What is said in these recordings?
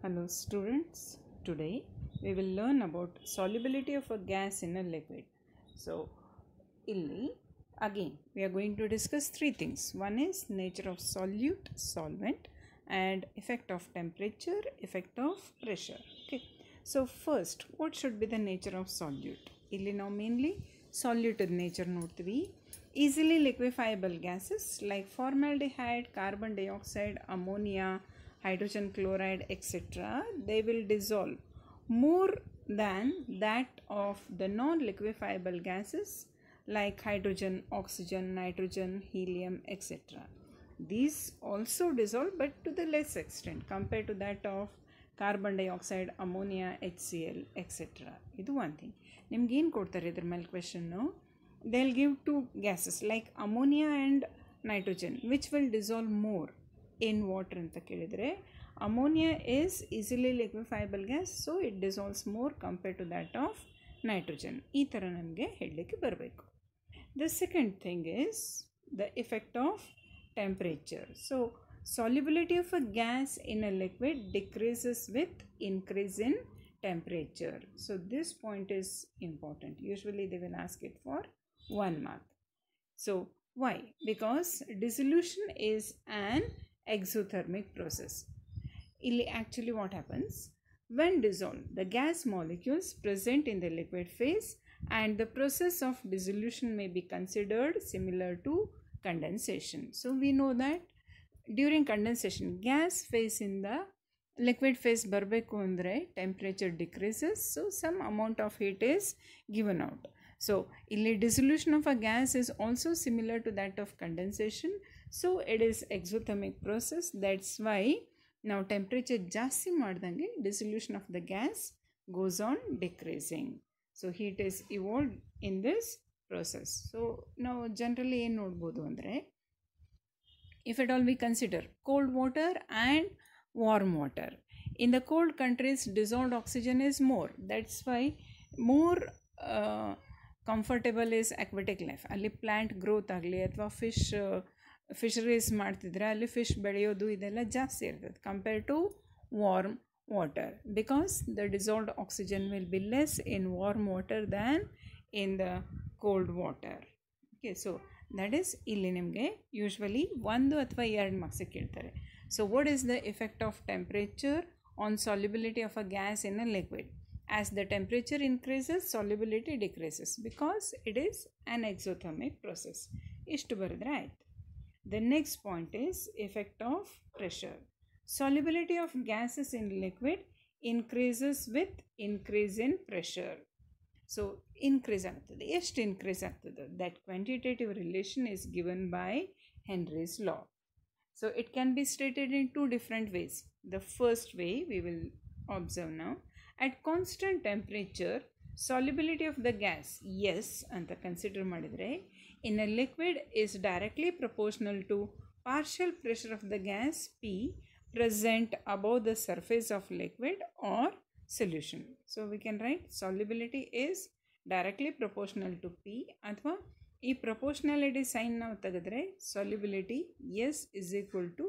Hello students, today we will learn about solubility of a gas in a liquid. So, illi again we are going to discuss three things. One is nature of solute, solvent, and effect of temperature, effect of pressure. Okay. So first, what should be the nature of solute? Illi now mainly solute nature ನೋಡ್ತೀವಿ. Easily liquefiable gases like formaldehyde, carbon dioxide, ammonia, hydrogen chloride, etc., they will dissolve more than that of the non-liquefiable gases like hydrogen, oxygen, nitrogen, helium, etc. These also dissolve, but to the less extent compared to that of carbon dioxide, ammonia, HCl, etc. This one thing. ನಿಮ್ಗೆ ಏನು ಕೊಡ್ತಾರೆ ಇದ್ರ ಮೇಲೆ question? They'll give two gases like ammonia and nitrogen, which will dissolve more in water ಅಂತ ಕೇಳಿದರೆ, ammonia is easily liquefiable gas, so it dissolves more compared to that of nitrogen. ಈ ಥರ ನಮಗೆ ಹೇಳಲಿಕ್ಕೆ ಬರಬೇಕು. The second thing is the effect of temperature. So solubility of a gas in a liquid decreases with increase in temperature. So this point is important. Usually they will ask it for 1 mark. So why? Because dissolution is an exothermic process. Actually what happens? When dissolved, the gas molecules present in the liquid phase, and the process of dissolution may be considered similar to condensation. So we know that during condensation, gas phase in the liquid phase barbeku andre temperature decreases, so some amount of heat is given out. So illi dissolution of a gas is also similar to that of condensation, so it is exothermic process. That's why now temperature ಜಾಸ್ತಿ ಮಾಡಿದಂಗೆ dissolution of the gas goes on decreasing. So heat is evolved in this process. So now generally ಏನು ನೋಡ್ಬೋದು ಅಂದರೆ, if at all we consider cold water and warm water, in the cold countries dissolved oxygen is more. That's why more comfortable is aquatic life. ಅಲ್ಲಿ plant growth ಆಗಲಿ ಅಥವಾ fisheries ಮಾಡ್ತಿದ್ರೆ ಅಲ್ಲಿ fish ಬೆಳೆಯೋದು ಇದೆಲ್ಲ ಜಾಸ್ತಿ ಇರ್ತದೆ compare to warm water, because the dissolved oxygen will be less in warm water than in the cold water. Okay, so that is ಇಲ್ಲಿ ನಿಮಗೆ ಯೂಶ್ವಲಿ 1 ಅಥವಾ 2 ಮಾರ್ಕ್ಸಿಗೆ ಕೇಳ್ತಾರೆ. So what is the effect of temperature on solubility of a gas in a liquid? As the temperature increases, solubility decreases because it is an exothermic process. Ishtu baridre aaytu. The next point is effect of pressure. Solubility of gases in liquid increases with increase in pressure. So increase agtade. ಎಷ್ಟು increase agtade? That quantitative relation is given by Henry's law. So it can be stated in two different ways. The first way we will observe now. At constant temperature, solubility of the gas, yes, anta consider madidre, in a liquid is directly proportional to partial pressure of the gas P present above the surface of liquid or solution. So we can write solubility is directly proportional to P, athwa ee proportionality sign now tagidre solubility S is equal to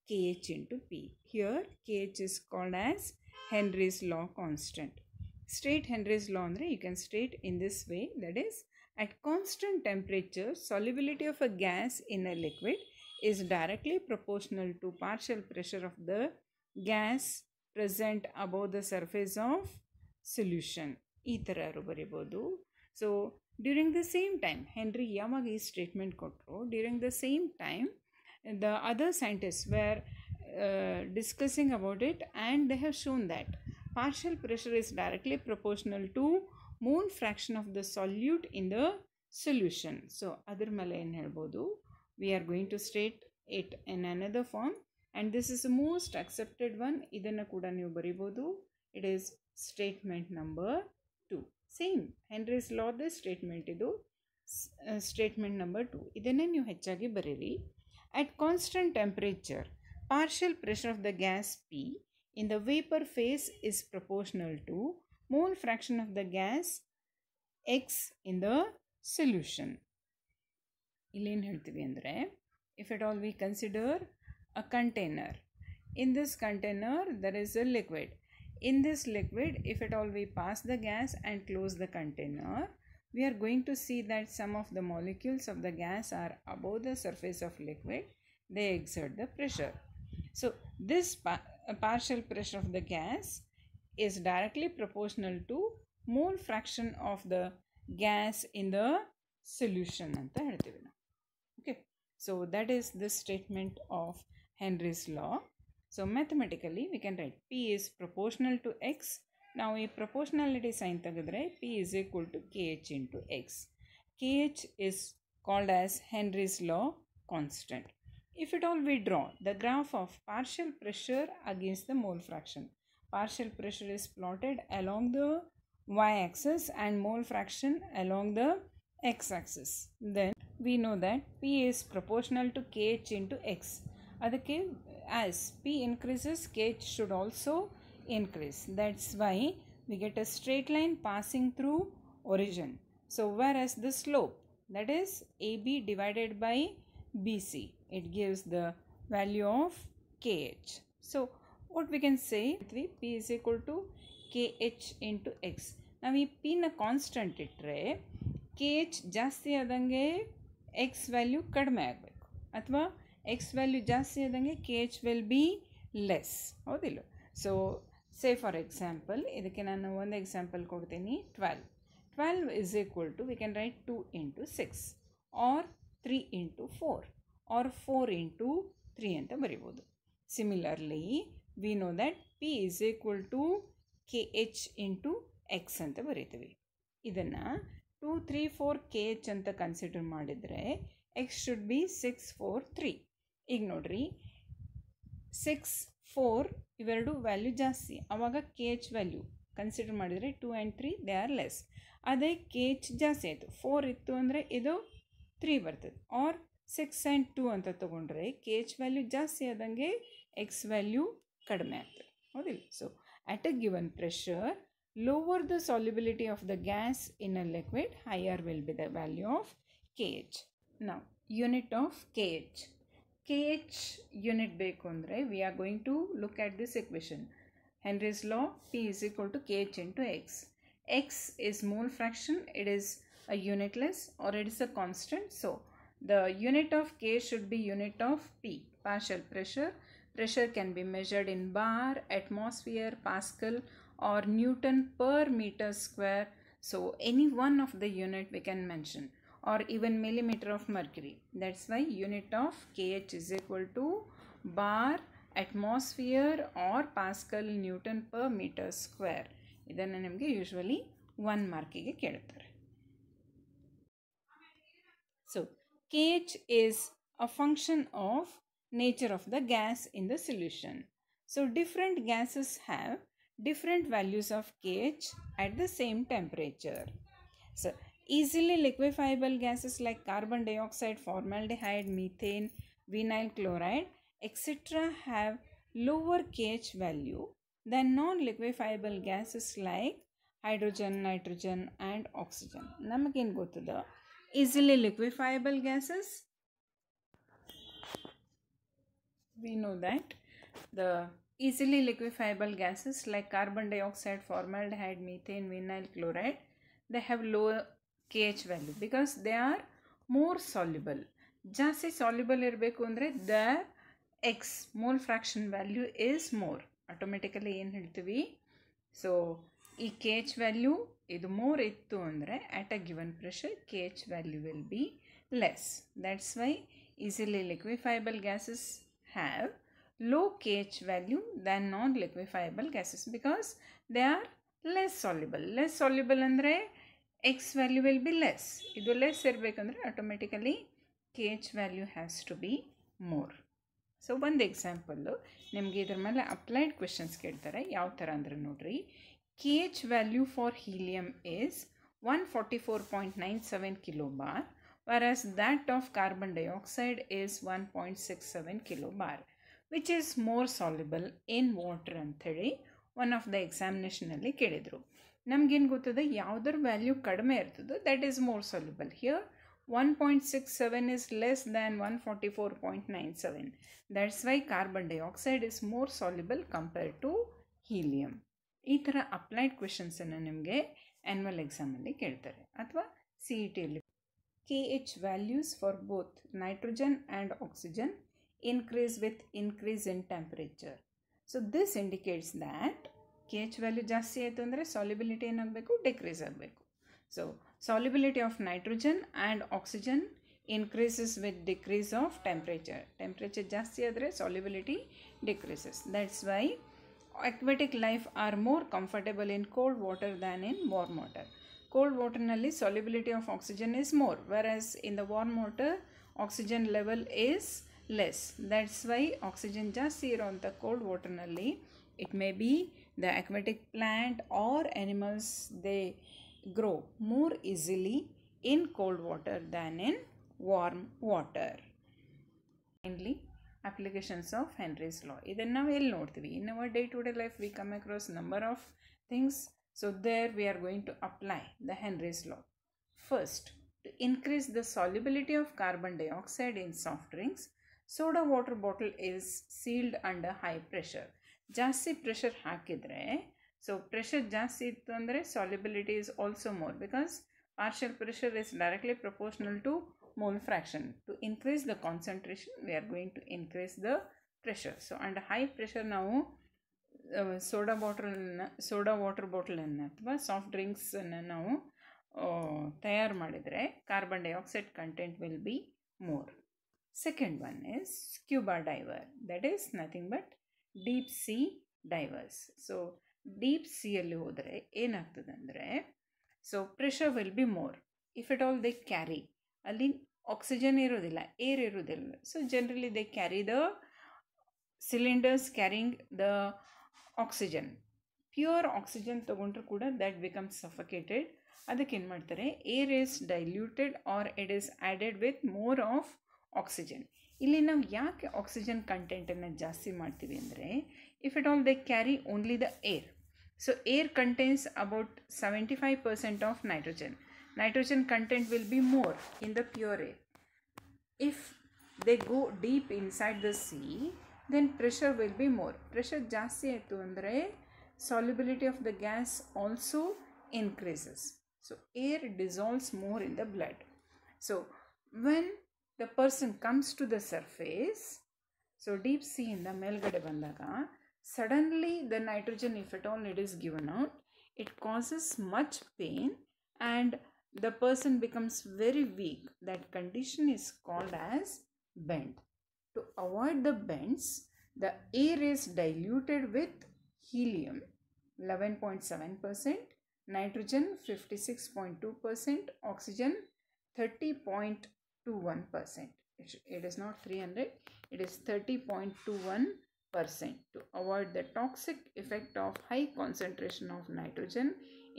Kh into P. Here Kh is called as Henry's law constant. State Henry's law andre you can state in this way, that is, at constant temperature solubility of a gas in a liquid is directly proportional to partial pressure of the gas present above the surface of solution. ಈ ಥರ ಬರಿಬೋದು. So during the same time henry ಯಾವಾಗ ಈ statement ಕೊಟ್ಟರು, during the same time the other scientists were discussing about it, and they have shown that partial pressure is directly proportional to mole fraction of the solute in the solution. So adar mele en helbodu, we are going to state it in another form, and this is the most accepted one. Idanna kuda ನೀವು ಬರಿಬೋದು. It is statement number 2. Same Henry's law the statement ಇದು statement number 2. ಇದನ್ನೇ ನೀವು ಹೆಚ್ಚಾಗಿ ಬರೀರಿ. At constant temperature, partial pressure of the gas P in the vapor phase is proportional to mole fraction of the gas X in the solution. ಇಲ್ಲಿ ಏನು ಹೇಳ್ತೀವಿ ಅಂದರೆ, if at all we consider a container, in this container there is a liquid. In this liquid, if at all we pass the gas and close the container, we are going to see that some of the molecules of the gas are above the surface of liquid. They exert the pressure. So this partial pressure of the gas is directly proportional to mole fraction of the gas in the solution anta ಹೇಳ್ತೀವಿ ನಾವು. Okay, so that is the statement of Henry's law. So mathematically we can write P is proportional to X. Now ಈ proportionality sign ತೆಗೆದ್ರೆ P is equal to KH into X. KH is called as Henry's law constant. If at all we draw the graph of partial pressure against the mole fraction, partial pressure is plotted along the y-axis and mole fraction along the x-axis. Then we know that P is proportional to KH into X. ಅದಕ್ಕೆ as P increases, KH should also increase. That's why we get a straight line passing through origin. So whereas the slope, that is AB divided by BC, it gives the value of KH. So what we can say, P is equal to KH into X. ನಾವು ಈ ಪಿನ constant ಇಟ್ಟರೆ KH ಜಾಸ್ತಿ ಆದಂಗೆ X value ಕಡಿಮೆ ಆಗಬೇಕು, ಅಥವಾ X value ಜಾಸ್ತಿ ಆದಂಗೆ KH ವಿಲ್ ಬಿ ಲೆಸ್, ಹೌದಿಲ್ಲ? ಸೊ ಸೇ ಫಾರ್ ಎಕ್ಸಾಂಪಲ್, ಇದಕ್ಕೆ ನಾನು ಒಂದು ಎಕ್ಸಾಂಪಲ್ ಕೊಡ್ತೀನಿ. 12 is equal to, we can write 2 into 6 or 3 into 4 or 4 into 3 ಅಂತ ಬರಿಬೋದು. Similarly, we know that P is equal to KH into X ಅಂತ ಬರೀತೀವಿ. ಇದನ್ನು 2, 3, 4 KH ಅಂತ ಕನ್ಸಿಡರ್ ಮಾಡಿದರೆ X should be 6, 4, 3. ಈಗ ನೋಡ್ರಿ, 6, 4 ಇವೆರಡು ವ್ಯಾಲ್ಯೂ ಜಾಸ್ತಿ, ಆವಾಗ KH ವ್ಯಾಲ್ಯೂ ಕನ್ಸಿಡರ್ ಮಾಡಿದರೆ 2 and 3 ದೇ ಆರ್ ಲೆಸ್. ಅದೇ KH ಜಾಸ್ತಿ ಆಯಿತು, 4 ಇತ್ತು ಅಂದರೆ ಇದು 3 ಬರ್ತದೆ. ಆರ್ 6 and 2 ಅಂತ ತೊಗೊಂಡ್ರೆ KH ವ್ಯಾಲ್ಯೂ ಜಾಸ್ತಿ ಆದಂಗೆ X ವ್ಯಾಲ್ಯೂ ಕಡಿಮೆ ಆಗ್ತದೆ, ಹೌದಿಲ್ಲ? So at a given pressure, lower the solubility of the gas in a liquid, higher will be the value of KH. Now, unit of KH. KH unit ಬೇಕು ಅಂದರೆ we are going to look at this equation. Henry's law, P is equal to KH into X. X is mole fraction, it is a unitless or it is a constant. So, the unit of K should be unit of P, partial pressure. Pressure can be measured in bar, atmosphere, Pascal or Newton per meter square. So any one of the unit we can mention, or even millimeter of mercury. That's why unit of KH is equal to bar, atmosphere or Pascal, Newton per meter square. ಇದನ್ನು ನಿಮಗೆ usually 1 ಮಾರ್ಕಿಗೆ ಕೇಳ್ತಾರೆ. So KH is a function of nature of the gas in the solution. So different gases have different values of KH at the same temperature. So easily liquefiable gases like carbon dioxide, formaldehyde, methane, vinyl chloride, etc. have lower KH value than non-liquefiable gases like hydrogen, nitrogen and oxygen. ನಮಗೇನು ಗೊತ್ತದ? easily liquefiable gases, we know that the easily liquefiable gases like carbon dioxide, formaldehyde, methane, vinyl chloride, they have lower KH value because they are more soluble. ಜಾಸ್ತಿ soluble ಇರಬೇಕು ಅಂದರೆ their X mole fraction value is more. Automatically ಏನು ಹೇಳ್ತೀವಿ? So ಈ KH value ಇದು more ಇತ್ತು ಅಂದರೆ at a given pressure KH value will be less. That's why easily liquefiable gases have low KH value than non-liquefiable gases because they are less soluble. Less soluble ಅಂದರೆ X value will be less. ಇದು less ಇರಬೇಕಂದ್ರೆ automatically KH value has to be more. So ಒಂದು example ನಿಮಗೆ ಇದ್ರ ಮೇಲೆ applied questions ಕೇಳ್ತಾರೆ. ಯಾವ ಥರ ಅಂದರೆ ನೋಡ್ರಿ, KH value for helium is 144.97 kilobar, whereas that of carbon dioxide is 1.67 kilobar, which is more soluble in water ಅಂಥೇಳಿ ಒನ್ ಆಫ್ ದ ಎಕ್ಸಾಮಿನೇಷನಲ್ಲಿ ಕೇಳಿದರು. ನಮಗೇನು ಗೊತ್ತದೆ, ಯಾವುದರ ವ್ಯಾಲ್ಯೂ ಕಡಿಮೆ ಇರ್ತದೋ that is more soluble. Here 1.67 is less than 144.97. That's why carbon dioxide is more soluble compared to helium. ಈ ಥರ applied ಕ್ವೆಶನ್ಸನ್ನು ನಿಮಗೆ annual ಎಕ್ಸಾಮಲ್ಲಿ ಕೇಳ್ತಾರೆ ಅಥವಾ ಸಿ ಇ ಟಿಯಲ್ಲಿ. KH values for both nitrogen and oxygen increase with increase in temperature. So this indicates that KH value ಜಾಸ್ತಿ ಆಯಿತು ಅಂದರೆ ಸಾಲ್ಯುಬಿಲಿಟಿ ಏನಾಗಬೇಕು, ಡಿಕ್ರೀಸ್ ಆಗಬೇಕು. So solubility of nitrogen and oxygen increases with decrease of temperature. Temperature ಜಾಸ್ತಿ ಆದರೆ solubility decreases. That's why aquatic life are more comfortable in cold water than in warm water. Cold water nalli solubility of oxygen is more, whereas in the warm water oxygen level is less. That's why oxygen ಜಾಸ್ತಿ ಇರೋಂಥ cold water nalli, it may be the aquatic plant or animals, they grow more easily in cold water than in warm water. Mainly applications of Henry's law. ಇದನ್ನು ನಾವು ಎಲ್ಲಿ ನೋಡ್ತೀವಿ? In our day to day life we come across number of things. So there we are going to apply the Henry's law. First, to increase the solubility of carbon dioxide in soft drinks, soda water bottle is sealed under high pressure. ಜಾಸ್ತಿ pressure ಹಾಕಿದರೆ, so pressure ಜಾಸ್ತಿ ಇತ್ತು ಅಂದರೆ solubility is also more, because partial pressure is directly proportional to mole fraction. To increase the concentration we are going to increase the pressure. So under high pressure ನಾವು soda water ಬಾಟಲನ್ನು ಅಥವಾ soft ಡ್ರಿಂಕ್ಸನ್ನು ನಾವು ತಯಾರು ಮಾಡಿದರೆ carbon dioxide content will be more. Second one is scuba diver, that is nothing but deep sea divers. So deep ಸಿಯಲ್ಲಿ ಹೋದರೆ ಏನಾಗ್ತದೆ ಅಂದರೆ, so pressure will be more. If it all they carry, ಅಲ್ಲಿ oxygen ಇರೋದಿಲ್ಲ, air ಇರೋದಿಲ್ಲ. So generally they carry the cylinders carrying the oxygen. Pure oxygen ತೊಗೊಂಡ್ರೂ ಕೂಡ that becomes suffocated. ಅದಕ್ಕೆ ಏನು ಮಾಡ್ತಾರೆ, air is diluted or it is added with more of oxygen. ಇಲ್ಲಿ ನಾವು ಯಾಕೆ ಆಕ್ಸಿಜನ್ ಕಂಟೆಂಟನ್ನು ಜಾಸ್ತಿ ಮಾಡ್ತೀವಿ ಅಂದರೆ, if it all they carry only the air. So air contains about 75% of nitrogen. Nitrogen content will be more in the pure air. If they go deep inside the sea, then pressure will be more. Pressure ಜಾಸ್ತಿ ಆಯಿತು ಅಂದರೆ solubility of the gas also increases. So air dissolves more in the blood. So when the person comes to the surface, so deep sea ಇಂದ ಮೇಲ್ಗಡೆ ಬಂದಾಗ suddenly the nitrogen, if at all it is given out, it causes much pain and the person becomes very weak. That condition is called as bend. To avoid the bends, the air is diluted with helium 11.7%, nitrogen 56.2%, oxygen 30.21%. It is not 300, it is 30.21%, to avoid the toxic effect of high concentration of nitrogen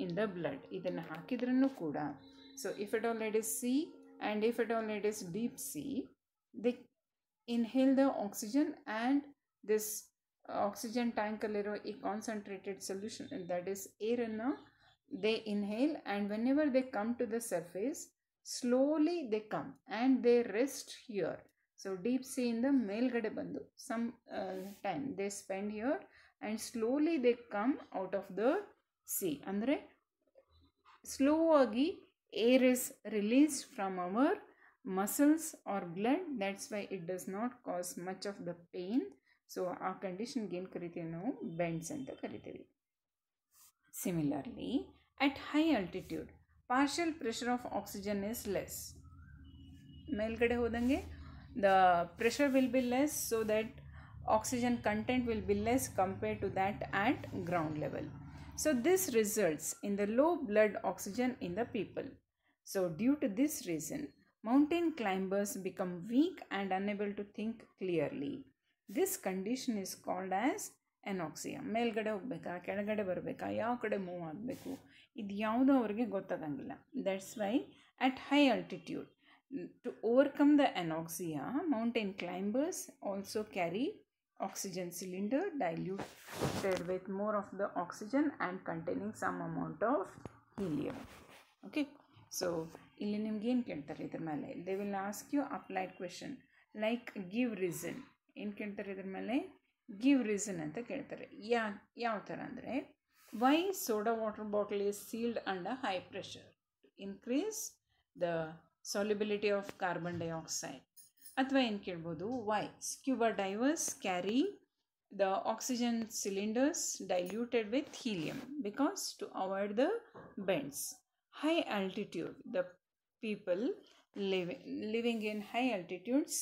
in the blood. ಇದನ್ನು ಹಾಕಿದ್ರೂ ಕೂಡ, so if at all it is sea and if at all it is deep sea, they inhale the oxygen and this oxygen tank alliro ಈ concentrated solution, that is air ಅನ್ನು they inhale, and whenever they come to the surface, slowly they come and they rest here. So deep sea in the ಮೇಲ್ಗಡೆ ಬಂದು some time they spend here and slowly they come out of the sea. ಅಂದರೆ slow ಆಗಿ air is released from our muscles or blood. That's why it does not cause much of the pain. So ಆ ಕಂಡೀಷನ್ಗೆ ಏನು ಕರಿತೀವಿ ನಾವು, bends ಅಂತ ಕರಿತೀವಿ. Similarly, at high altitude, partial pressure of oxygen is less. ಮೇಲ್ಗಡೆ ಹೋದಂಗೆ the pressure will be less, so that oxygen content will be less compared to that at ground level. So this results in the low blood oxygen in the people. So due to this reason, mountain climbers become weak and unable to think clearly. This condition is called as anoxia. ಮೇಲ್ಗಡೆ ಹೋಗ್ಬೇಕಾ, ಕೆಳಗಡೆ ಬರಬೇಕಾ, ಯಾವ ಕಡೆ move ಆಗಬೇಕು, ಇದು ಯಾವುದೋ ಅವ್ರಿಗೆ ಗೊತ್ತಾಗಂಗಿಲ್ಲ. That's why at high altitude, to overcome the anoxia, mountain climbers also carry oxygen cylinder diluted with more of the oxygen and containing some amount of helium. Okay, so ಇಲ್ಲಿ ನಿಮ್ಗೆ ಏನು ಕೇಳ್ತಾರೆ ಇದ್ರ ಮೇಲೆ, they will ask you applied question like give reason. ಏನು ಕೇಳ್ತಾರೆ ಇದ್ರ ಮೇಲೆ, ಗಿವ್ ರೀಸನ್ ಅಂತ ಕೇಳ್ತಾರೆ. ಯಾವ ಥರ ಅಂದರೆ, why soda water bottle is sealed under high pressure, increase the solubility of carbon dioxide. ಅಥವಾ ಏನು ಕೇಳ್ಬೋದು, why scuba divers carry the oxygen cylinders diluted with helium because to avoid the bends. High altitude, the people living in high altitudes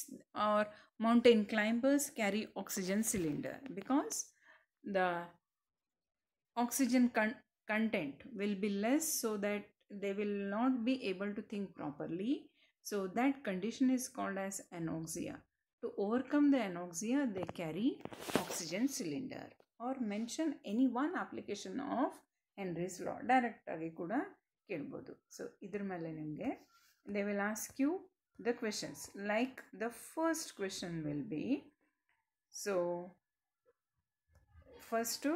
or mountain climbers carry oxygen cylinder because the oxygen content will be less, so that they will not be able to think properly. So that condition is called as anoxia. To overcome the anoxia, they carry oxygen cylinder. Or mention any one application of Henry's law. Direct ಆಗಿ ಕೂಡ ಕೇಳ್ಬೋದು. So ಇದ್ರ ಮೇಲೆ ನಿಮಗೆ they will ask you the questions. Like the first question will be, so first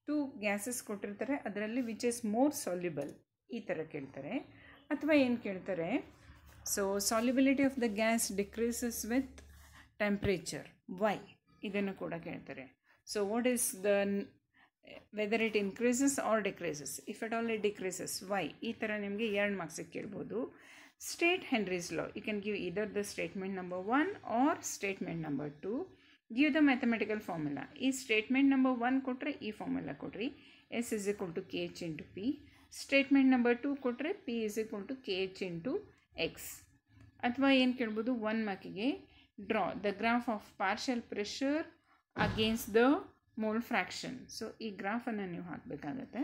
two gases ಕೊಟ್ಟಿರ್ತಾರೆ, ಅದರಲ್ಲಿ which is more soluble, ಈ ಥರ ಕೇಳ್ತಾರೆ. ಅಥವಾ ಏನು ಕೇಳ್ತಾರೆ, so solubility of the gas decreases with temperature, why, ಇದನ್ನು ಕೂಡ ಕೇಳ್ತಾರೆ. So what is the whether it increases or decreases, if at all it decreases, why, ಈ ಥರ ನಿಮಗೆ 2 ಮಾರ್ಕ್ಸಿಗೆ ಕೇಳ್ಬೋದು. State Henry's law, you can give either the statement number 1 or statement number 2. Give the mathematical formula. ಈ statement number 1 ಕೊಟ್ಟರೆ ಈ formula ಕೊಡ್ರಿ, S is equal to KH into P. Statement number 2 ಕೊಟ್ಟರೆ P is equal to KH into X. ಅಥವಾ ಏನು ಕೇಳ್ಬೋದು, 1 ಮಾರ್ಕಿಗೆ draw the graph of partial pressure against the mole fraction. So ಈ ಗ್ರಾಫನ್ನು ನೀವು ಹಾಕಬೇಕಾಗತ್ತೆ.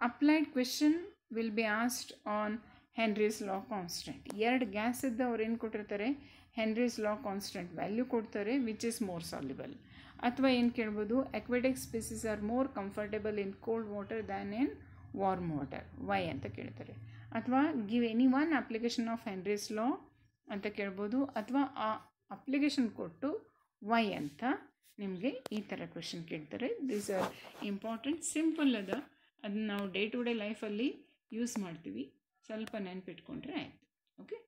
Applied question will be asked on Henry's law constant. 2 gas ಇದ್ದ ಅವ್ರು ಏನು ಕೊಟ್ಟಿರ್ತಾರೆ, ಹೆನ್ರೀಸ್ ಲಾ ಕಾನ್ಸ್ಟೆಂಟ್ ವ್ಯಾಲ್ಯೂ ಕೊಡ್ತಾರೆ, ವಿಚ್ ಇಸ್ ಮೋರ್ ಸಾಲ್ಯುಬಲ್. ಅಥವಾ ಏನು ಕೇಳ್ಬೋದು, aquatic species are more comfortable in cold water than in warm water, why ಅಂತ ಕೇಳ್ತಾರೆ. ಅಥವಾ give any one application of Henry's ಲಾ ಅಂತ ಕೇಳ್ಬೋದು. ಅಥವಾ ಆ ಅಪ್ಲಿಕೇಶನ್ ಕೊಟ್ಟು ವೈ ಅಂತ ನಿಮಗೆ ಈ ಥರ ಕ್ವೆಶನ್ ಕೇಳ್ತಾರೆ. ದೀಸ್ ಆರ್ ಇಂಪಾರ್ಟೆಂಟ್, ಸಿಂಪಲ್ ಅದ, ಅದನ್ನ ನಾವು ಡೇ ಟು ಡೇ ಲೈಫಲ್ಲಿ ಯೂಸ್ ಮಾಡ್ತೀವಿ, ಸ್ವಲ್ಪ ನೆನಪಿಟ್ಕೊಂಡ್ರೆ ಆಯಿತು. ಓಕೆ.